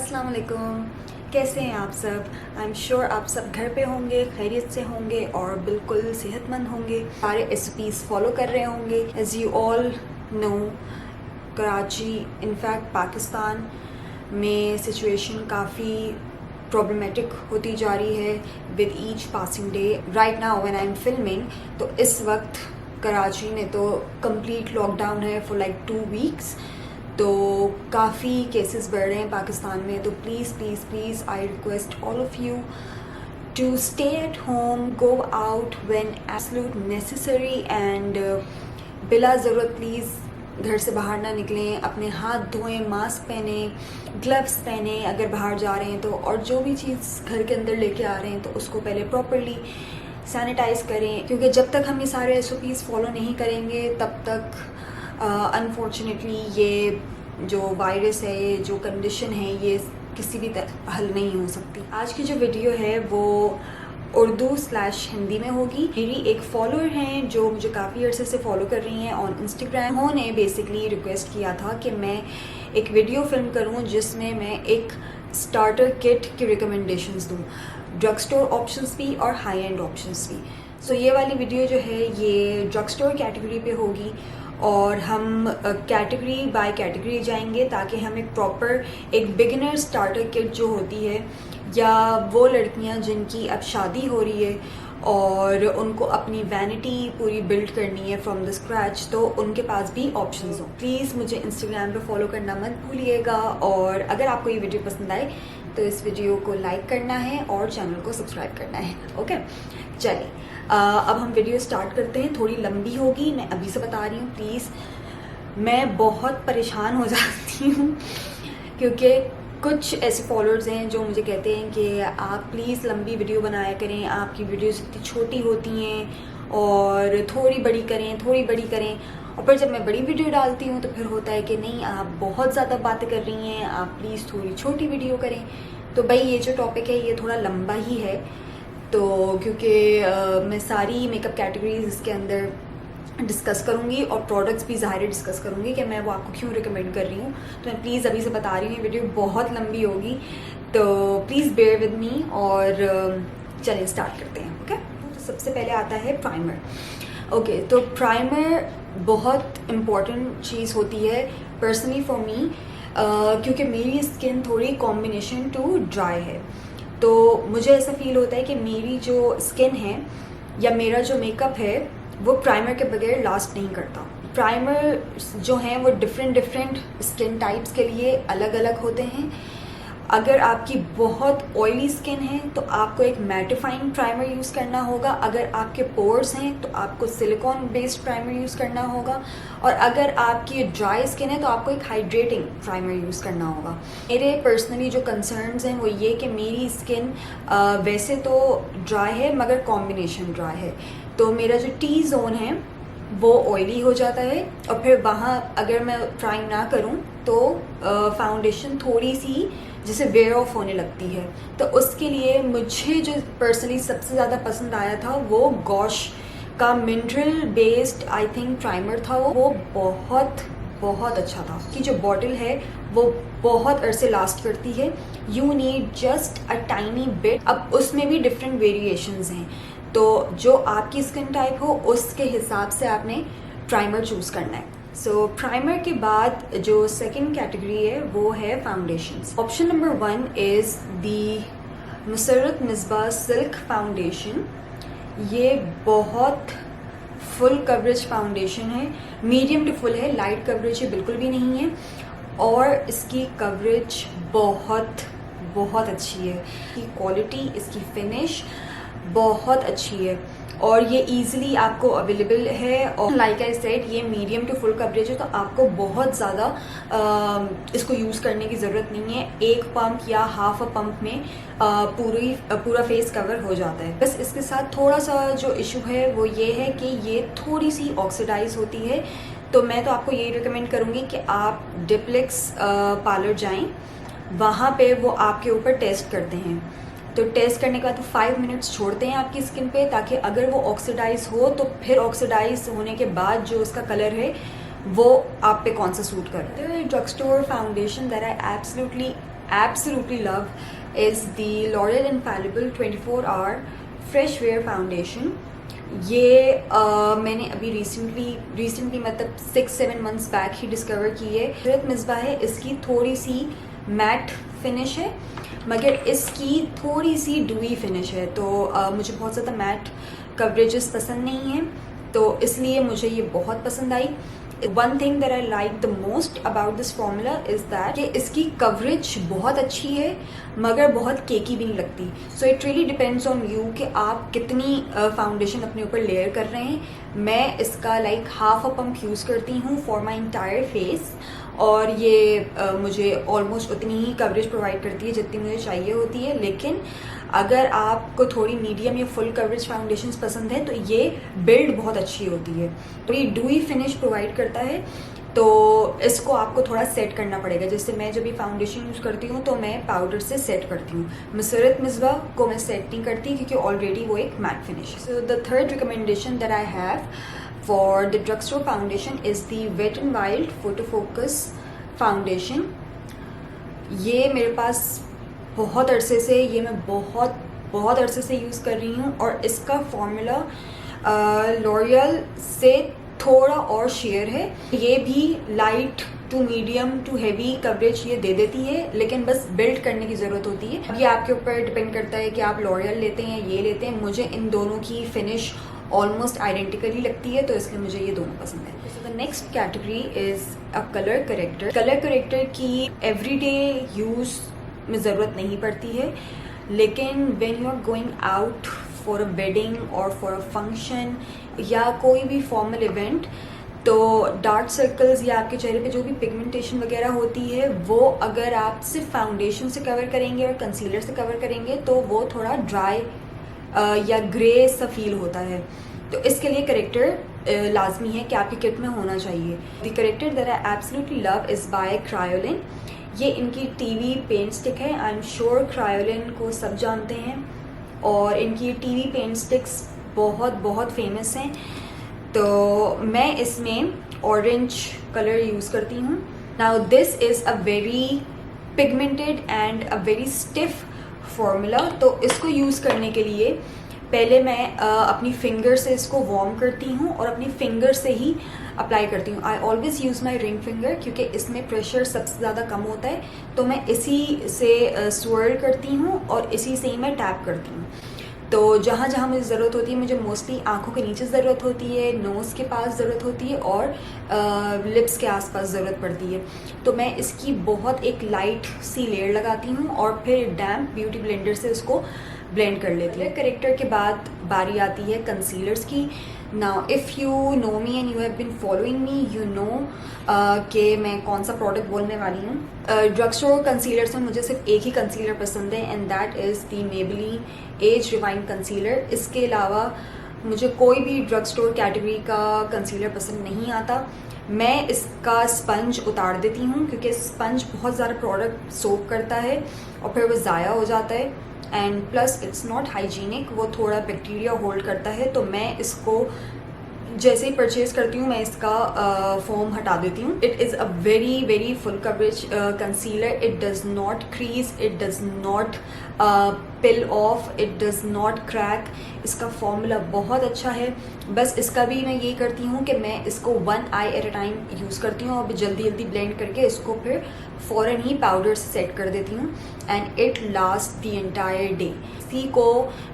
अस्सलाम वालेकुम। कैसे हैं आप सब? आई एम श्योर आप सब घर पे होंगे, खैरियत से होंगे और बिल्कुल सेहतमंद होंगे। सारे SOPs फॉलो कर रहे होंगे। As you all know, Karachi in fact Pakistan में सिचुएशन काफ़ी प्रॉब्लमेटिक होती जा रही है with each passing day. Right now when I am filming, तो इस वक्त कराची में तो कंप्लीट लॉकडाउन है फॉर लाइक 2 वीक्स। तो काफ़ी केसेस बढ़ रहे हैं पाकिस्तान में। तो please please please I request all of you to stay at home, go out when absolute necessary and बिला ज़रूरत प्लीज़ घर से बाहर ना निकलें। अपने हाथ धोएं, मास्क पहने, ग्लव्स पहने अगर बाहर जा रहे हैं तो, और जो भी चीज़ घर के अंदर लेके आ रहे हैं तो उसको पहले प्रॉपरली सैनिटाइज़ करें, क्योंकि जब तक हम ये सारे SOPs फॉलो नहीं करेंगे तब तक अनफॉर्चुनेटली ये जो वायरस है, ये जो कंडीशन है, ये किसी भी तरह हल नहीं हो सकती। आज की जो वीडियो है वो उर्दू/हिंदी में होगी। मेरी एक फॉलोअर हैं जो मुझे काफ़ी अर्से से फॉलो कर रही हैं ऑन इंस्टाग्राम। उन्होंने बेसिकली रिक्वेस्ट किया था कि मैं एक वीडियो फिल्म करूं जिसमें मैं एक स्टार्टर किट की रिकमेंडेशंस दूं, ड्रग स्टोर ऑप्शंस भी और हाई एंड ऑप्शंस भी। सो ये वाली वीडियो जो है ये ड्रग स्टोर कैटेगरी पे होगी और हम कैटेगरी बाय कैटेगरी जाएंगे ताकि हम एक प्रॉपर एक बिगिनर स्टार्टर किट जो होती है, या वो लड़कियां जिनकी अब शादी हो रही है और उनको अपनी वैनिटी पूरी बिल्ड करनी है फ्रॉम द स्क्रैच, तो उनके पास भी ऑप्शंस हो। प्लीज़ मुझे इंस्टाग्राम पे फॉलो करना मत भूलिएगा, और अगर आपको ये वीडियो पसंद आए तो इस वीडियो को लाइक करना है और चैनल को सब्सक्राइब करना है। ओके, चलिए अब हम वीडियो स्टार्ट करते हैं। थोड़ी लंबी होगी, मैं अभी से बता रही हूँ। प्लीज़, मैं बहुत परेशान हो जाती हूँ क्योंकि कुछ ऐसे फॉलोअर्स हैं जो मुझे कहते हैं कि आप प्लीज़ लंबी वीडियो बनाया करें, आपकी वीडियोस इतनी छोटी होती हैं और थोड़ी बड़ी करें, थोड़ी बड़ी करें। और फिर जब मैं बड़ी वीडियो डालती हूँ तो फिर होता है कि नहीं, आप बहुत ज़्यादा बातें कर रही हैं, आप प्लीज़ थोड़ी छोटी वीडियो करें। तो भाई ये जो टॉपिक है ये थोड़ा लंबा ही है, तो क्योंकि मैं सारी मेकअप कैटेगरीज इसके अंदर डिस्कस करूँगी और प्रोडक्ट्स भी ज़ाहिर डिस्कस करूँगी कि मैं वो आपको क्यों रिकमेंड कर रही हूँ। तो मैं प्लीज़ अभी से बता रही हूँ, ये वीडियो बहुत लंबी होगी, तो प्लीज़ बेयर विद मी। और चलिए स्टार्ट करते हैं। ओके, तो सबसे पहले आता है प्राइमर। ओके, तो प्राइमर बहुत इम्पॉर्टेंट चीज़ होती है पर्सनली फॉर मी, क्योंकि मेरी स्किन थोड़ी कॉम्बिनेशन टू ड्राई है। तो मुझे ऐसा फील होता है कि मेरी जो स्किन है या मेरा जो मेकअप है वो प्राइमर के बगैर लास्ट नहीं करता। प्राइमर जो हैं वो डिफरेंट स्किन टाइप्स के लिए अलग अलग होते हैं। अगर आपकी बहुत ऑयली स्किन है तो आपको एक मैटिफाइंग प्राइमर यूज़ करना होगा। अगर आपके पोर्स हैं तो आपको सिलिकॉन बेस्ड प्राइमर यूज़ करना होगा। और अगर आपकी ड्राई स्किन है तो आपको एक हाइड्रेटिंग प्राइमर यूज़ करना होगा। मेरे पर्सनली जो कंसर्न्स हैं वो ये कि मेरी स्किन वैसे तो ड्राई है मगर कॉम्बिनेशन ड्राई है। तो मेरा जो T जोन है वो ऑयली हो जाता है, और फिर वहाँ अगर मैं प्राइम ना करूँ तो फाउंडेशन थोड़ी सी जैसे वेयर ऑफ होने लगती है। तो उसके लिए मुझे जो पर्सनली सबसे ज़्यादा पसंद आया था वो गॉश का mineral based I think primer था। वो बहुत अच्छा था। उसकी जो बॉटल है वो बहुत अरसे लास्ट करती है। You need just a tiny bit. अब उसमें भी डिफरेंट वेरिएशंस हैं, तो जो आपकी स्किन टाइप हो उसके हिसाब से आपने प्राइमर चूज़ करना है। सो प्राइमर के बाद जो सेकंड कैटेगरी है वो है foundations. Option number 1 is the Musarrat Misbah silk foundation. ये बहुत फुल कवरेज फाउंडेशन है, मीडियम टू फुल है, लाइट कवरेज है बिल्कुल भी नहीं है, और इसकी कवरेज बहुत अच्छी है। इसकी क्वालिटी, इसकी फिनिश बहुत अच्छी है और ये इजीली आपको अवेलेबल है। और लाइक आई सेड ये मीडियम टू फुल कवरेज है, तो आपको बहुत ज़्यादा इसको यूज़ करने की ज़रूरत नहीं है। एक पंप या हाफ अ पंप में पूरा फेस कवर हो जाता है। बस इसके साथ थोड़ा सा जो इशू है वो ये है कि ये थोड़ी सी ऑक्सीडाइज होती है। तो मैं तो आपको यही रिकमेंड करूँगी कि आप डिप्लेक्स पार्लर जाएं, वहाँ पे वो आपके ऊपर टेस्ट करते हैं। तो टेस्ट करने के बाद 5 मिनट्स छोड़ते हैं आपकी स्किन पे, ताकि अगर वो ऑक्सीडाइज हो तो फिर ऑक्सीडाइज होने के बाद जो उसका कलर है वो आप पे कौन सा सूट कर रहा है। Drug store foundation that I absolutely absolutely love is the L'Oreal Infallible 24 Hour Fresh Wear Foundation. ये मैंने अभी रिसेंटली मतलब 6-7 मंथ्स बैक ही डिस्कवर की है। नुसरत मिसबाह है, इसकी थोड़ी सी मैट फिनिश है मगर इसकी थोड़ी सी डुई फिनिश है, तो मुझे बहुत ज़्यादा मैट कवरेजेस पसंद नहीं हैं, तो इसलिए मुझे ये बहुत पसंद आई। One thing that I like the most about this formula is that कि इसकी कवरेज बहुत अच्छी है मगर बहुत केकी भी नहीं लगती। So it really depends on you कि आप कितनी फाउंडेशन अपने ऊपर लेयर कर रहे हैं। मैं इसका like half a pump use करती हूँ फॉर माई इंटायर फेस, और ये मुझे ऑलमोस्ट उतनी ही कवरेज प्रोवाइड करती है जितनी मुझे चाहिए होती है। लेकिन अगर आपको थोड़ी मीडियम या फुल कवरेज फाउंडेशंस पसंद है तो ये बिल्ड बहुत अच्छी होती है। थोड़ी डुई फिनिश प्रोवाइड करता है, तो इसको आपको थोड़ा सेट करना पड़ेगा। जैसे मैं जब भी फाउंडेशन यूज़ करती हूँ तो मैं पाउडर से सेट करती हूँ। नुसरत मिसबाह को मैं सेट नहीं करती क्योंकि ऑलरेडी वो एक मैट फिनिश है। So the third recommendation that I have for the drugstore foundation is the Wet n Wild Photo Focus Foundation. ये मेरे पास बहुत अरसे से, ये मैं बहुत अरसे से यूज़ कर रही हूँ, और इसका फॉर्मूला लॉरियल से थोड़ा और शेयर है। ये भी light to medium to heavy coverage ये दे देती है, लेकिन बस बिल्ड करने की ज़रूरत होती है। ये आपके ऊपर डिपेंड करता है कि आप लॉरियल लेते हैं या ये लेते हैं। मुझे इन दोनों की फिनिश ऑलमोस्ट आइडेंटिकली लगती है, तो इसलिए मुझे ये दोनों पसंद है। So the next category is a colour corrector. Colour corrector की एवरीडे यूज़ में ज़रूरत नहीं पड़ती है, लेकिन when you are going out for a wedding और फॉर अ फंक्शन या कोई भी फॉर्मल इवेंट, तो डार्क सर्कल्स या आपके चेहरे पे जो भी पिगमेंटेशन वगैरह होती है वो अगर आप सिर्फ फाउंडेशन से कवर करेंगे और कंसीलर से कवर करेंगे तो वो थोड़ा ड्राई या ग्रे सा फील होता है। तो इसके लिए करेक्टर लाजमी है कि आपकी किट में होना चाहिए। The character that I absolutely love is by cryolite. ये इनकी टीवी पेंट स्टिक है। आई एम श्योर क्रायोलिन को सब जानते हैं और इनकी टीवी पेंट स्टिक्स बहुत फेमस हैं। तो मैं इसमें ऑरेंज कलर यूज़ करती हूँ। Now this is a very pigmented and a very stiff formula. तो इसको यूज़ करने के लिए पहले मैं अपनी फिंगर से इसको वार्म करती हूँ और अपनी फिंगर से ही अप्लाई करती हूँ। I always use my ring finger क्योंकि इसमें प्रेशर सबसे ज़्यादा कम होता है, तो मैं इसी से स्वर्ल करती हूँ और इसी से ही मैं टैप करती हूँ। तो जहाँ जहाँ मुझे ज़रूरत होती है, मुझे मोस्टली आँखों के नीचे ज़रूरत होती है, नोज़ के पास ज़रूरत होती है और लिप्स के आसपास ज़रूरत पड़ती है, तो मैं इसकी बहुत एक लाइट सी लेयर लगाती हूँ और फिर डैम्प ब्यूटी ब्लेंडर से इसको ब्लेंड कर लेती है। करेक्टर के बाद बारी आती है कंसीलर्स की। Now if you know me and you have been following me, you know कि मैं कौन सा प्रोडक्ट बोलने वाली हूँ। ड्रग स्टोर कंसीलर्स में मुझे सिर्फ एक ही कंसीलर पसंद है and that is the Maybelline age rewind concealer. इसके अलावा मुझे कोई भी ड्रग स्टोर कैटेगरी का कंसीलर पसंद नहीं आता। मैं इसका स्पंज उतार देती हूँ क्योंकि स्पंज बहुत ज़्यादा प्रोडक्ट सोक करता है और फिर वो ज़ाया हो जाता है, and plus it's not hygienic, वो थोड़ा बैक्टीरिया होल्ड करता है। तो मैं इसको जैसे ही परचेज़ करती हूँ मैं इसका फोम हटा देती हूँ। It is a very full coverage concealer. It does not crease, it does not pill of, it does not crack. इसका फॉर्मूला बहुत अच्छा है। बस इसका भी मैं ये करती हूँ कि मैं इसको 1 आई एट अ टाइम यूज़ करती हूँ और जल्दी ब्लेंड करके इसको फिर फ़ौरन ही पाउडर से सेट कर देती हूँ and it last the entire day. इसी को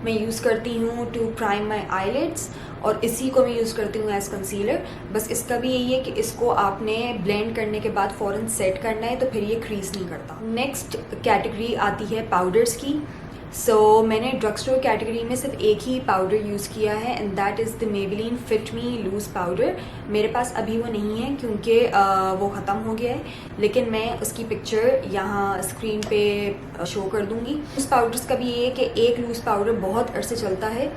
मैं यूज़ करती हूँ टू प्राइम माई आईलिड्स और इसी को मैं यूज़ करती हूँ एज कंसीलर। बस इसका भी यही है कि इसको आपने ब्लेंड करने के बाद फ़ौरन सेट करना है, तो फिर ये क्रीज नहीं करता। नेक्स्ट कैटेगरी आती है पाउडर्स की। मैंने ड्रग स्टोर कैटेगरी में सिर्फ एक ही पाउडर यूज़ किया है and that is the Maybelline fit me loose powder. मेरे पास अभी वो नहीं है क्योंकि वो ख़त्म हो गया है, लेकिन मैं उसकी पिक्चर यहाँ स्क्रीन पे शो कर दूँगी। उस पाउडर्स का भी ये है कि एक लूज़ पाउडर बहुत अरसे चलता है,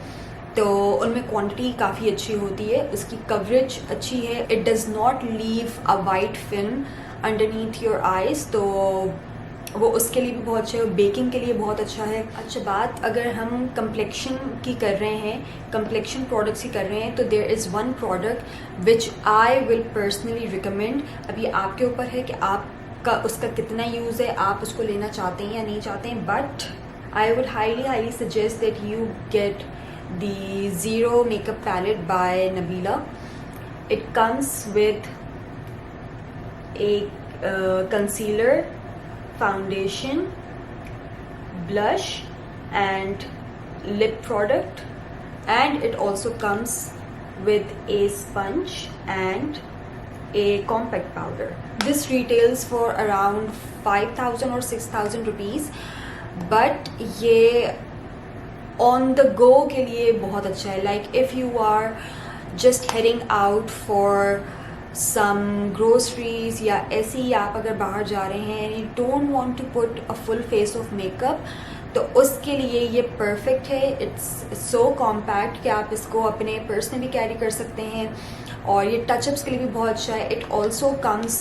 तो उनमें क्वांटिटी काफ़ी अच्छी होती है, उसकी कवरेज अच्छी है। It does not leave a white film underneath your eyes, तो वो उसके लिए भी बहुत अच्छा है, बेकिंग के लिए बहुत अच्छा है। अच्छा, बात अगर हम कम्प्लेक्शन की कर रहे हैं, कम्प्लेक्शन प्रोडक्ट्स की कर रहे हैं, तो there is one product which I will personally recommend. अभी आपके ऊपर है कि आप का उसका कितना यूज़ है, आप उसको लेना चाहते हैं या नहीं चाहते हैं, but I would highly suggest that you get the zero makeup palette by Nabila. It comes with a concealer, foundation, blush and lip product, and it also comes with a sponge and a compact powder. This retails for around 5,000 or 6,000 rupees, but ये on the go के लिए बहुत अच्छा है. Like if you are just heading out for some groceries या ऐसे ही आप अगर बाहर जा रहे हैं and you don't want to put a full face of makeup, तो उसके लिए ये perfect है. It's so compact कि आप इसको अपने पर्स में भी कैरी कर सकते हैं और ये टचअप्स के लिए भी बहुत अच्छा है. It also comes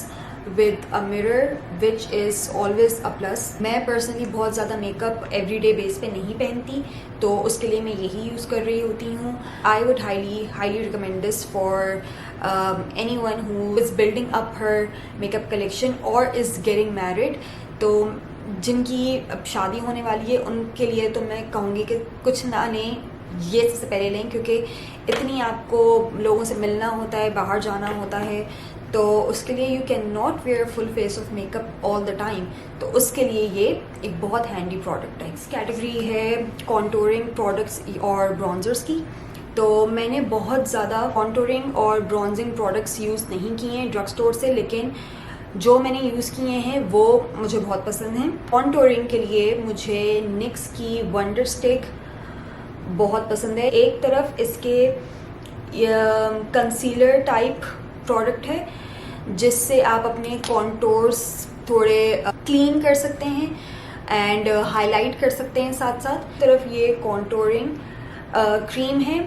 with a mirror which is always a plus. मैं पर्सनली बहुत ज़्यादा मेकअप एवरीडे बेस पे नहीं पहनती, तो उसके लिए मैं यही यूज़ कर रही होती हूँ. आई would highly recommend this for anyone who is building up her makeup collection or is getting married. तो जिनकी अब शादी होने वाली है उनके लिए तो मैं कहूँगी कि कुछ ना लें, ये सबसे पहले लें, क्योंकि इतनी आपको लोगों से मिलना होता है, बाहर जाना होता है, तो उसके लिए you can not wear full face of makeup all the time. तो उसके लिए ये एक बहुत हैंडी प्रोडक्ट है. इस कैटेगरी है कॉन्टोरिंग प्रोडक्ट्स और ब्रॉन्जर्स की. तो मैंने बहुत ज़्यादा कॉन्टोरिंग और ब्रॉन्जिंग प्रोडक्ट्स यूज़ नहीं किए हैं ड्रग स्टोर से, लेकिन जो मैंने यूज़ किए हैं वो मुझे बहुत पसंद हैं. कॉन्टोरिंग के लिए मुझे निक्स की वंडर स्टिक बहुत पसंद है. एक तरफ इसके कंसीलर टाइप प्रोडक्ट है जिससे आप अपने कॉन्टोर्स थोड़े क्लीन कर सकते हैं एंड हाईलाइट कर सकते हैं. साथ साथ तरफ ये कॉन्टोरिंग क्रीम है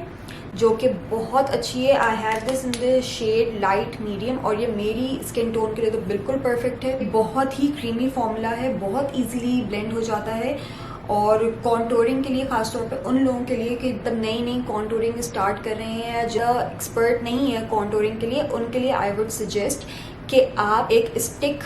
जो कि बहुत अच्छी है. I have this in the shade light medium और ये मेरी स्किन टोन के लिए तो बिल्कुल परफेक्ट है. बहुत ही क्रीमी फॉर्मूला है, बहुत इजीली ब्लेंड हो जाता है. और कॉन्टोरिंग के लिए ख़ासतौर पे उन लोगों के लिए कि एकदम नई कॉन्टोरिंग स्टार्ट कर रहे हैं, जो एक्सपर्ट नहीं है कॉन्टोरिंग के लिए, उनके लिए आई वुड सजेस्ट कि आप एक स्टिक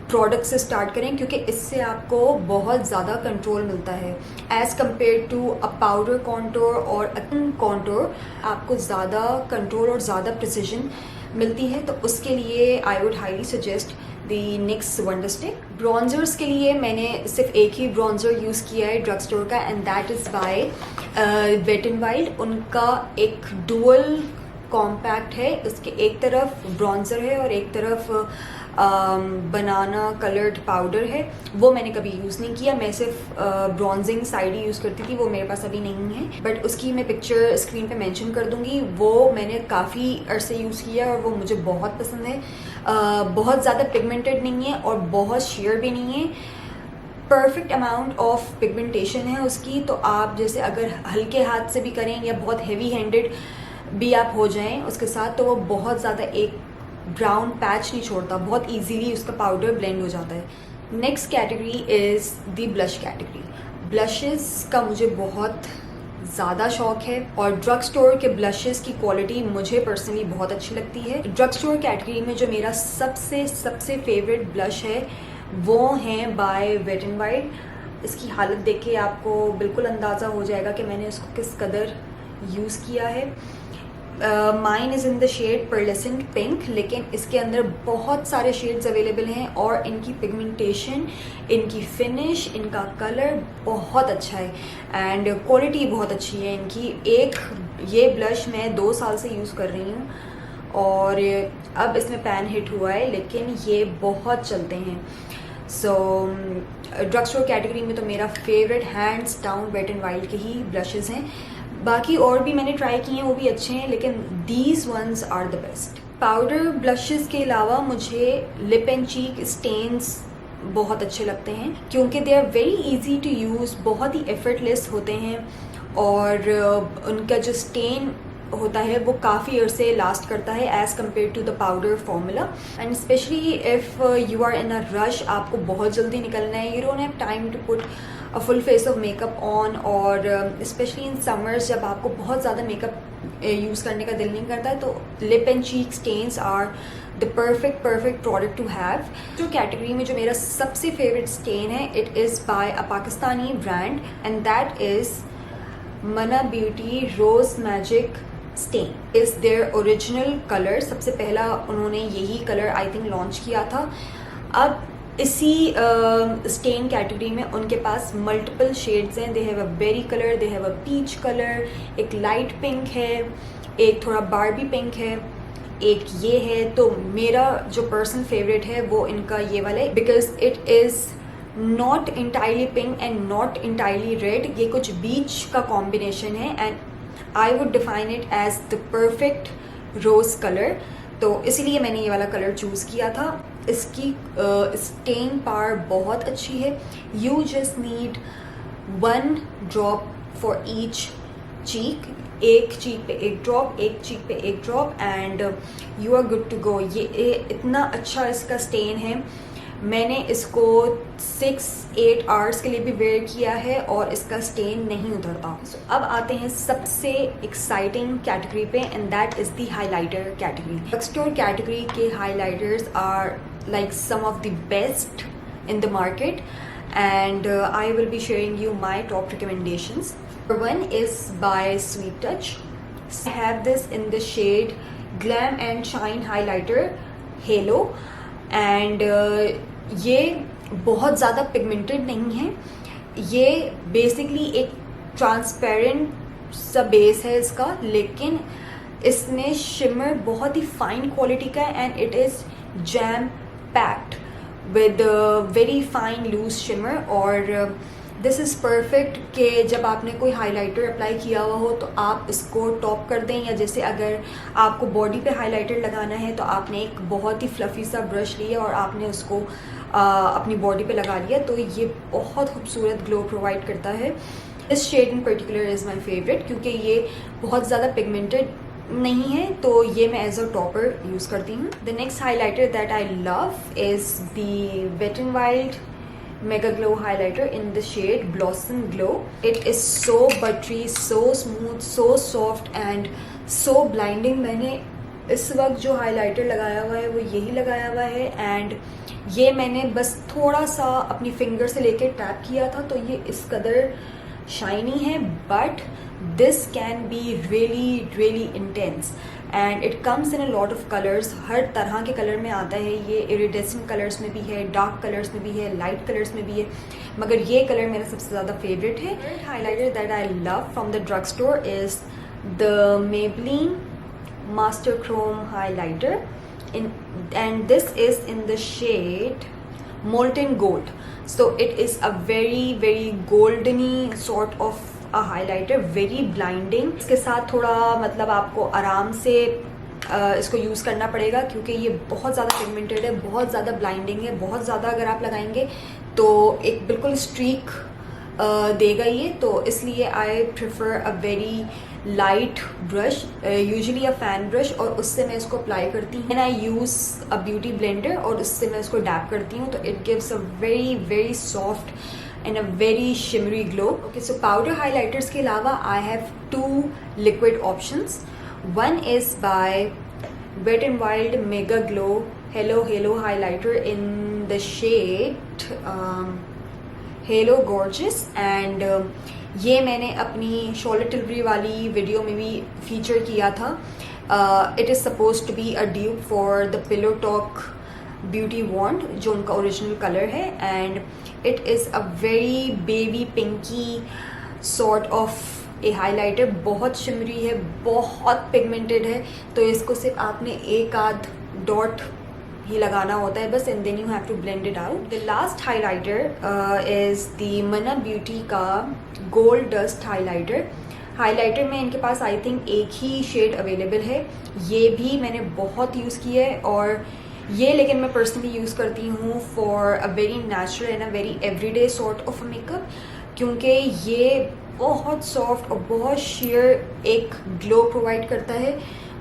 प्रोडक्ट से स्टार्ट करें, क्योंकि इससे आपको बहुत ज़्यादा कंट्रोल मिलता है as compare to a powder contour और अ कॉन्टोर. आपको ज़्यादा कंट्रोल और ज़्यादा प्रिसिजन मिलती है. तो उसके लिए I would highly suggest the NYX wonder stick. Bronzers के लिए मैंने सिर्फ एक ही ब्रॉन्जर यूज़ किया है ड्रग स्टोर का, and that is by Wet and wild. उनका एक डुअल कॉम्पैक्ट है. इसके एक तरफ ब्रॉन्जर है और एक तरफ बनाना कलर्ड पाउडर है. वो मैंने कभी यूज़ नहीं किया. मैं सिर्फ ब्रॉन्जिंग साइड ही यूज़ करती थी, वो मेरे पास अभी नहीं है, बट उसकी मैं पिक्चर स्क्रीन पे मेंशन कर दूंगी. वो मैंने काफ़ी अरसे यूज़ किया और वो मुझे बहुत पसंद है. बहुत ज़्यादा पिगमेंटेड नहीं है और बहुत शेयर भी नहीं है. परफेक्ट अमाउंट ऑफ पिगमेंटेशन है उसकी. तो आप जैसे अगर हल्के हाथ से भी करें या बहुत हैवी हैंडेड भी आप हो जाएं उसके साथ, तो वो बहुत ज़्यादा एक ब्राउन पैच नहीं छोड़ता, बहुत इजीली उसका पाउडर ब्लेंड हो जाता है. Next category is the blush category. Blushes का मुझे बहुत ज़्यादा शौक है और ड्रग स्टोर के ब्लशेस की क्वालिटी मुझे पर्सनली बहुत अच्छी लगती है. ड्रग स्टोर कैटेगरी में जो मेरा सबसे फेवरेट ब्लश है वो हैं बाय वेट एंड वाइल्ड. इसकी हालत देख के आपको बिल्कुल अंदाज़ा हो जाएगा कि मैंने इसको किस कदर यूज़ किया है. Mine is in the shade pearlescent pink, लेकिन इसके अंदर बहुत सारे शेड्स अवेलेबल हैं और इनकी पिगमेंटेशन, इनकी फिनिश, इनका कलर बहुत अच्छा है एंड क्वालिटी बहुत अच्छी है इनकी. एक ये ब्लश मैं 2 साल से यूज़ कर रही हूँ और अब इसमें पैन हिट हुआ है, लेकिन ये बहुत चलते हैं. सो ड्रग स्टोर कैटेगरी में तो मेरा favourite hands down Wet and Wild के ही ब्लशेज़ हैं. बाकी और भी मैंने ट्राई किए हैं, वो भी अच्छे हैं, लेकिन these ones are the best. Powder blushes के अलावा मुझे लिप एंड चीक स्टेन्स बहुत अच्छे लगते हैं क्योंकि they are very easy to use, बहुत ही एफर्टलेस होते हैं और उनका जो स्टेन होता है वो काफ़ी अरसे लास्ट करता है as compare to the powder formula. And specially if you are in a rush, आपको बहुत जल्दी निकलना है, you don't have time to put a full face of makeup on, और स्पेशली इन समर्स जब आपको बहुत ज़्यादा मेकअप यूज़ करने का दिल नहीं करता है, तो lip and cheek stains are the perfect product to have. जो कैटेगरी में जो मेरा सबसे फेवरेट स्टेन है, it is by a Pakistani brand and that is Mana beauty rose magic stain. Is their original colour. सबसे पहला उन्होंने यही कलर आई थिंक लॉन्च किया था। अब इसी स्टेन कैटेगरी में उनके पास मल्टीपल शेड्स हैं। They have a berry colour, they have a peach colour, एक लाइट पिंक है, एक थोड़ा बारबी पिंक है, एक ये है। तो मेरा जो पर्सनल फेवरेट है वो इनका ये वाला है, because it is not entirely pink and not entirely red. ये कुछ बीच का कॉम्बिनेशन है and I would define it as the perfect rose colour. तो इसीलिए मैंने ये वाला कलर चूज़ किया था। इसकी स्टेन पावर बहुत अच्छी है। You just need 1 drop for each cheek. एक चीक पे एक ड्रॉप, एक चीक पे एक drop and you are good to go. ये इतना अच्छा इसका स्टेन है। मैंने इसको 6-8 आवर्स के लिए भी वेयर किया है और इसका स्टेन नहीं उतरता। अब आते हैं सबसे एक्साइटिंग कैटेगरी पे and that is the highlighter category. Drug store category के highlighters are like some of the best in the market and I will be sharing you my top recommendations. One is by Sweet Touch. I have this in the shade Glam and Shine Highlighter Halo and ये बहुत ज़्यादा pigmented नहीं है। ये basically एक transparent सा base है इसका, लेकिन इसमें शिमर बहुत ही फाइन क्वालिटी का है and it is jam packed with very fine loose shimmer. और दिस इज़ परफेक्ट कि जब आपने कोई हाइलाइटर अप्लाई किया हुआ हो तो आप इसको टॉप कर दें, या जैसे अगर आपको बॉडी पे हाइलाइटर लगाना है तो आपने एक बहुत ही फ्लफ़ी सा ब्रश लिया और आपने उसको अपनी बॉडी पे लगा लिया, तो ये बहुत खूबसूरत ग्लो प्रोवाइड करता है। इस shade in particular is my favourite क्योंकि ये बहुत ज़्यादा पिगमेंटेड नहीं है, तो ये मैं एज अ टॉपर यूज़ करती हूँ। The next highlighter that I love is the wait and Wild Mega Glow highlighter in the shade Blossom Glow. It is so buttery, so smooth, so soft and so blinding. मैंने इस वक्त जो highlighter लगाया हुआ है वो यही लगाया हुआ है एंड ये मैंने बस थोड़ा सा अपनी फिंगर से लेके टैप किया था, तो ये इस कदर शाइनी है, but this can be really intense and it comes in a lot of colours. हर तरह के कलर में आता है ये। इरिडेसेंट कलर्स में भी है, डार्क कलर्स में भी है, लाइट कलर्स में भी है, मगर ये कलर मेरा सबसे ज़्यादा फेवरेट है। Highlighter that I love from the drug store is the Maybelline Master Chrome Highlighter and this is in the shade Molten Gold. So it is a very goldeny sort of a highlighter, very blinding. इसके साथ थोड़ा मतलब आपको आराम से इसको use करना पड़ेगा क्योंकि ये बहुत ज़्यादा पिगमेंटेड है, बहुत ज़्यादा ब्लाइंडिंग है। बहुत ज़्यादा अगर आप लगाएंगे तो एक बिल्कुल स्ट्रीक देगा ये, तो इसलिए I prefer a very light brush, usually a fan brush, और उससे मैं इसको अप्लाई करती हूँ। And I use a beauty blender और उससे मैं इसको डैप करती हूँ, तो it gives a very soft and a very shimmery glow. Okay, so powder highlighters के अलावा I have 2 liquid options. One is by Wet and Wild Mega Glow halo highlighter in the shade hello gorgeous and ये मैंने अपनी Charlotte Tilbury वाली video में भी feature किया था। It is suppose to be a dupe for the pillow talk beauty wand, जो उनका ओरिजिनल कलर है, and it is a very baby pinky sort of a highlighter. बहुत शिमरी है, बहुत पिगमेंटेड है, तो इसको सिर्फ आपने एक आध डॉट ही लगाना होता है बस, and then you have to blend it out. The last highlighter is the Mana Beauty का गोल्ड डस्ट हाइलाइटर में इनके पास आई थिंक एक ही शेड अवेलेबल है। ये भी मैंने बहुत यूज़ किया है, और ये लेकिन मैं पर्सनली यूज़ करती हूँ for a very natural and a very everyday sort of makeup, क्योंकि ये बहुत सॉफ्ट और बहुत शेयर एक ग्लो प्रोवाइड करता है।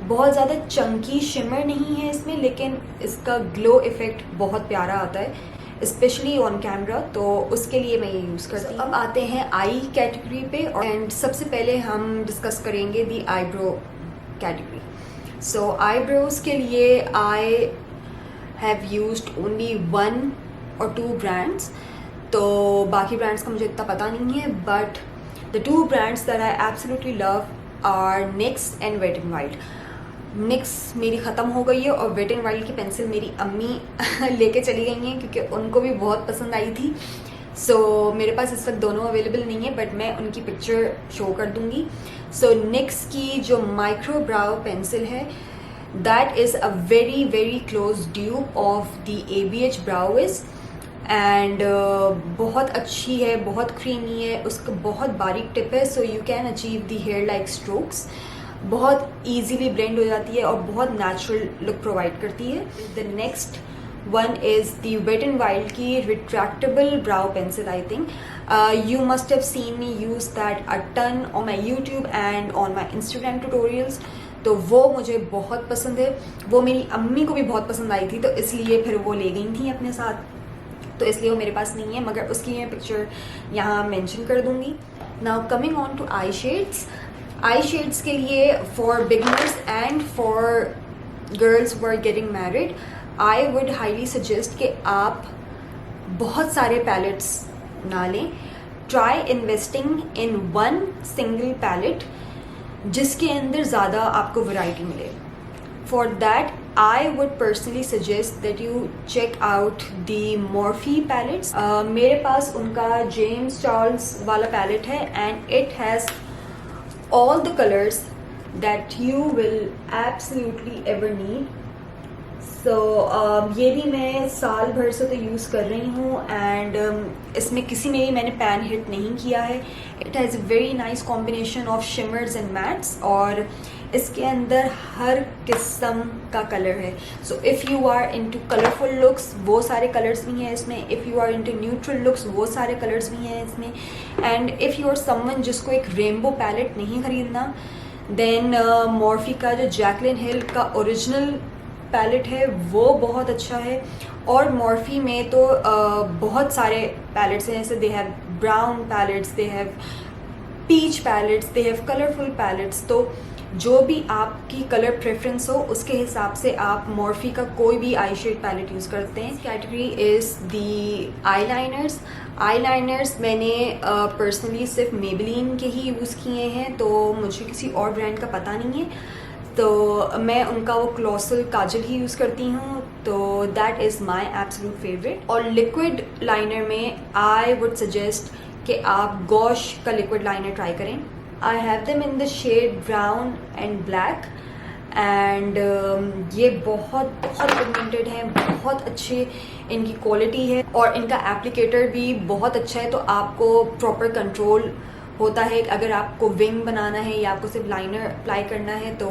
बहुत ज़्यादा चंकी शिमर नहीं है इसमें, लेकिन इसका ग्लो इफ़ेक्ट बहुत प्यारा आता है, स्पेशली ऑन कैमरा, तो उसके लिए मैं ये यूज़ करती हूँ। अब आते हैं आई कैटेगरी पे, एंड सबसे पहले हम डिस्कस करेंगे the eyebrow category. So eyebrows के लिए I have used only 1 or 2 brands, तो बाकी ब्रांड्स का मुझे इतना पता नहीं है, but the 2 brands that I absolutely love are NYX and Wet and Wild. NYX मेरी ख़त्म हो गई है और वेट एंड वाइल्ड की पेंसिल मेरी अम्मी लेके चली गई हैं क्योंकि उनको भी बहुत पसंद आई थी। सो मेरे पास इस वक्त दोनों अवेलेबल नहीं है, बट मैं उनकी पिक्चर शो कर दूंगी। सो NYX की जो माइक्रो ब्राउ पेंसिल है, that is a very very close dupe of the ABH brow is, and बहुत अच्छी है, बहुत क्रीमी है, उसका बहुत बारीक टिप है, so you can achieve the hair like strokes, बहुत ईजीली ब्लेंड हो जाती है और बहुत नेचुरल लुक प्रोवाइड करती है। The next one is the wait and wild की retractable brow pencil. I think you must have seen me use that a ton on my YouTube and on my Instagram tutorials, तो वो मुझे बहुत पसंद है, वो मेरी अम्मी को भी बहुत पसंद आई थी, तो इसलिए फिर वो ले गई थी अपने साथ, तो इसलिए वो मेरे पास नहीं है, मगर उसकी मैं पिक्चर यहाँ मेंशन कर दूँगी। Now coming on to eye shades के लिए for beginners and for girls who are getting married, I would highly suggest कि आप बहुत सारे पैलेट्स ना लें, try investing in 1 single palette जिसके अंदर ज़्यादा आपको वैरायटी मिले। For that I would personally suggest that you check out the Morphe palettes. मेरे पास उनका जेम्स चार्ल्स वाला पैलेट है and it has all the colors that you will absolutely ever need. So ये भी मैं साल भर से तो यूज़ कर रही हूँ एंड इसमें किसी में भी मैंने पैन हिट नहीं किया है। It has a very nice combination of shimmers and mattes और इसके अंदर हर किस्म का कलर है। So if you are into colourful looks वो सारे कलर्स भी हैं इसमें, if you are into neutral looks वो सारे कलर्स भी हैं इसमें, and if you are someone जिसको एक रेनबो पैलेट नहीं खरीदना, देन मॉर्फी का जो जैकलिन हिल का ओरिजिनल पैलेट है वो बहुत अच्छा है। और मॉर्फी में तो बहुत सारे पैलेट्स हैं, जैसे they have brown palettes, they have peach palettes, they have colourful palettes, तो जो भी आपकी कलर प्रेफरेंस हो उसके हिसाब से आप मॉर्फी का कोई भी आई शेड पैलेट यूज़ करते हैं। कैटेगरी इज़ दी आईलाइनर्स मैंने पर्सनली सिर्फ मेबेलिन के ही यूज़ किए हैं, तो मुझे किसी और ब्रांड का पता नहीं है, तो मैं उनका वो क्लॉसल काजल ही यूज़ करती हूँ, तो that is my absolute favourite. और लिक्विड लाइनर में आई वुड सजेस्ट कि आप गॉश का लिक्विड लाइनर ट्राई करें। I have them in the shade brown and black and ये बहुत पिगमेंटेड हैं, बहुत अच्छे इनकी क्वालिटी है और इनका एप्लीकेटर भी बहुत अच्छा है, तो आपको प्रॉपर कंट्रोल होता है। अगर आपको विंग बनाना है या आपको सिर्फ लाइनर अप्लाई करना है तो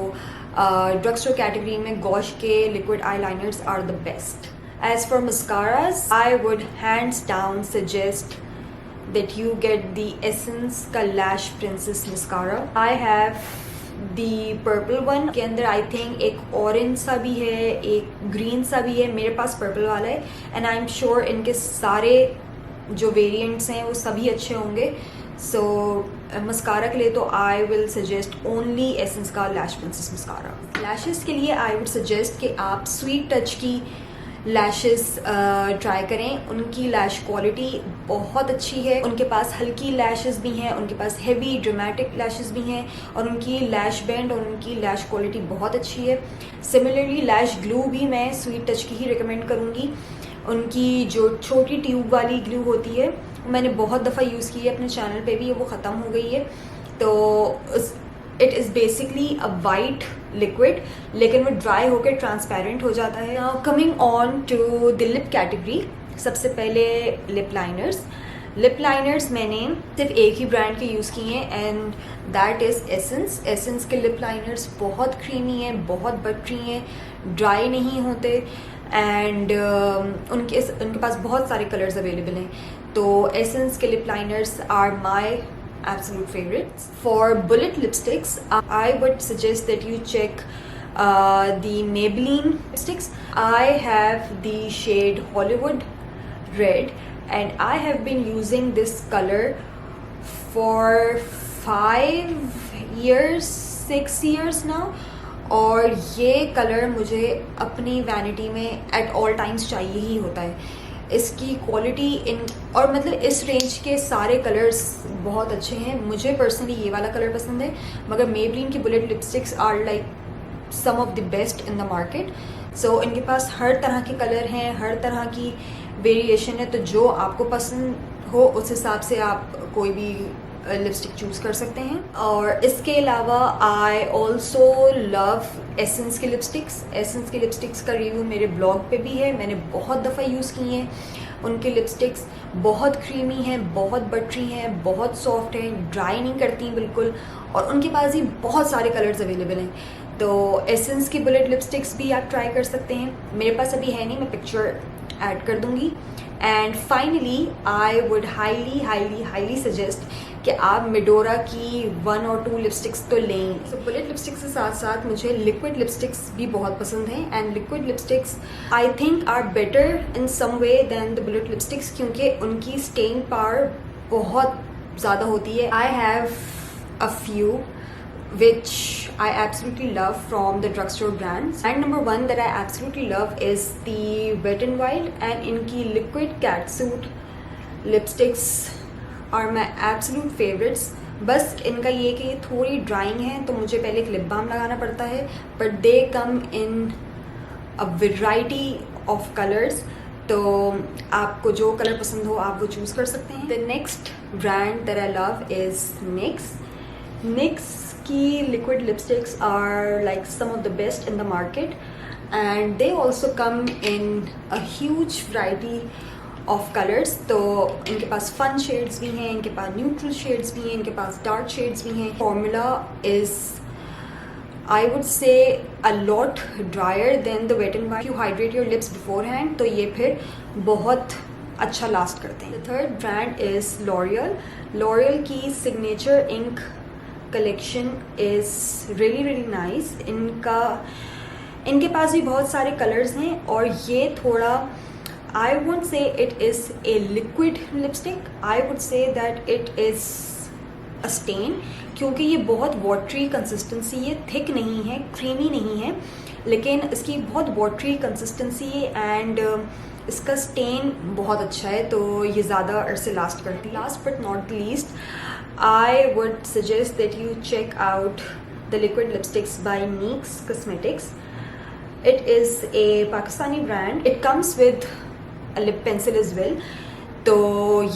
ड्रग स्टोर कैटेगरी में गॉश के liquid eyeliners are the best. As for mascaras I would hands down suggest that you get the Essence का Lash Princess mascara. I have the purple one के अंदर I think एक orange सा भी है, एक green सा भी है, मेरे पास purple वाला है and I'm sure इनके सारे जो variants हैं वो सभी अच्छे होंगे। So mascara के लिए तो I will suggest only Essence का Lash Princess mascara. Lashes के लिए I would suggest कि आप Sweet Touch की लैशेस ट्राई करें, उनकी लैश क्वालिटी बहुत अच्छी है, उनके पास हल्की लैशेस भी हैं, उनके पास हेवी ड्रामेटिक लैशेस भी हैं और उनकी लैश बैंड और उनकी लैश क्वालिटी बहुत अच्छी है। सिमिलरली लैश ग्लू भी मैं स्वीट टच की ही रिकमेंड करूँगी। उनकी जो छोटी ट्यूब वाली ग्लू होती है मैंने बहुत दफ़ा यूज़ की है अपने चैनल पे भी, वो ख़त्म हो गई है, तो it is basically a white liquid लेकिन वो ड्राई होकर ट्रांसपेरेंट हो जाता है। Coming on to the lip category, सबसे पहले लिप लाइनर्स मैंने सिर्फ एक ही ब्रांड के यूज़ किए हैं एंड दैट इज़ एसेंस के लिप लाइनर्स बहुत क्रीमी हैं, बहुत बटरी हैं, ड्राई नहीं होते एंड उनके पास बहुत सारे कलर्स अवेलेबल हैं, तो एसेंस के lip liners are my absolute favorites. For bullet lipsticks, I would suggest that you check the Maybelline lipsticks. I have the shade Hollywood Red and I have been using this color for 5 years, 6 years now और ये colour मुझे अपनी vanity में at all times चाहिए ही होता है। इसकी quality और मतलब इस रेंज के सारे कलर्स बहुत अच्छे हैं। मुझे पर्सनली ये वाला कलर पसंद है, मगर मेबलिन की bullet lipsticks are like some of the best in the market. So इनके पास हर तरह के कलर हैं, हर तरह की वेरिएशन है, तो जो आपको पसंद हो उस हिसाब से आप कोई भी लिपस्टिक चूज़ कर सकते हैं। और इसके अलावा आई ऑल्सो लव एसेंस के लिपस्टिक्स। एसेंस के लिपस्टिक्स का रिव्यू मेरे ब्लॉग पे भी है, मैंने बहुत दफ़ा यूज़ की हैं। उनके लिपस्टिक्स बहुत क्रीमी हैं, बहुत बटरी हैं, बहुत सॉफ्ट हैं, ड्राई नहीं करती बिल्कुल, और उनके पास ही बहुत सारे कलर्स अवेलेबल हैं। तो एसेंस की बुलेट लिपस्टिक्स भी आप ट्राई कर सकते हैं। मेरे पास अभी है नहीं, मैं पिक्चर ऐड कर दूँगी। And finally I would highly suggest कि आप मिडोरा की 1 और 2 लिपस्टिक्स तो लें। तो बुलेट लिपस्टिक्स के साथ साथ मुझे लिक्विड लिपस्टिक्स भी बहुत पसंद हैं। And liquid lipsticks I think are better in some way than the bullet lipsticks, क्योंकि उनकी स्टेइंग पावर बहुत ज़्यादा होती है। I have a few which I absolutely love from the drugstore brands. And number one that I absolutely love is the Wet n Wild, and इनकी liquid catsuit lipsticks are my absolute favorites. बस इनका ये कि ये थोड़ी drawing है, तो मुझे पहले एक लिप बाम लगाना पड़ता है, but they come in a variety of colors. तो आपको जो कलर पसंद हो आप वो चूज़ कर सकते हैं। The next brand that I love is NYX. NYX की liquid lipsticks are like some of the best in the market, and they also come in a huge variety of colors. तो इनके पास fun shades भी हैं, इनके पास neutral shades भी हैं, इनके पास dark shades भी हैं। Formula is I would say a lot drier than the Wet n Wild. You hydrate your lips beforehand, तो ये फिर बहुत अच्छा लास्ट करते हैं। The third brand is L'Oreal. L'Oreal की signature ink collection is really nice. इनके पास भी बहुत सारे कलर्स हैं, और ये थोड़ा I would say it is a liquid lipstick, I would say that it is a stain, क्योंकि ये बहुत वाटरी कंसिस्टेंसी है, थिक नहीं है, क्रीमी नहीं है, लेकिन इसकी बहुत वाटरी कंसिस्टेंसी है एंड इसका स्टेन बहुत अच्छा है, तो ये ज़्यादा अरसे लास्ट करती है। Last but not least, I would suggest that you check out the liquid lipsticks by NYX Cosmetics. It is a Pakistani brand. It comes with a lip pencil as well. तो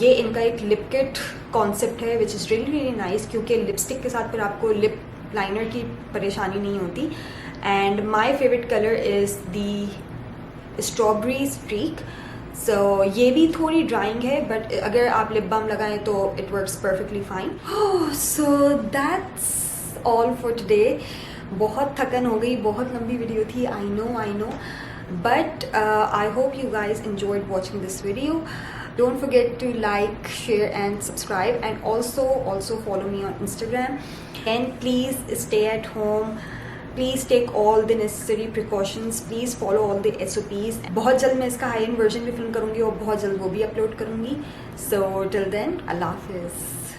ये इनका एक lip kit concept है which is really nice, क्योंकि lipstick के साथ फिर आपको लिप लाइनर की परेशानी नहीं होती। And my favorite color is the strawberry streak. सो ये भी थोड़ी ड्राइंग है, बट अगर आप लिप बाम लगाएं तो it works perfectly fine. So that's all for today. बहुत थकन हो गई, बहुत लंबी वीडियो थी, I know, but I hope you guys enjoyed watching this video. Don't forget to like, share and subscribe, and also follow me on Instagram. And please stay at home. Please take all the necessary precautions. Please follow all the SOPs. बहुत जल्द मैं इसका high and version भी film करूँगी और बहुत जल्द वो भी अपलोड करूँगी. So till then, Allah Hafiz.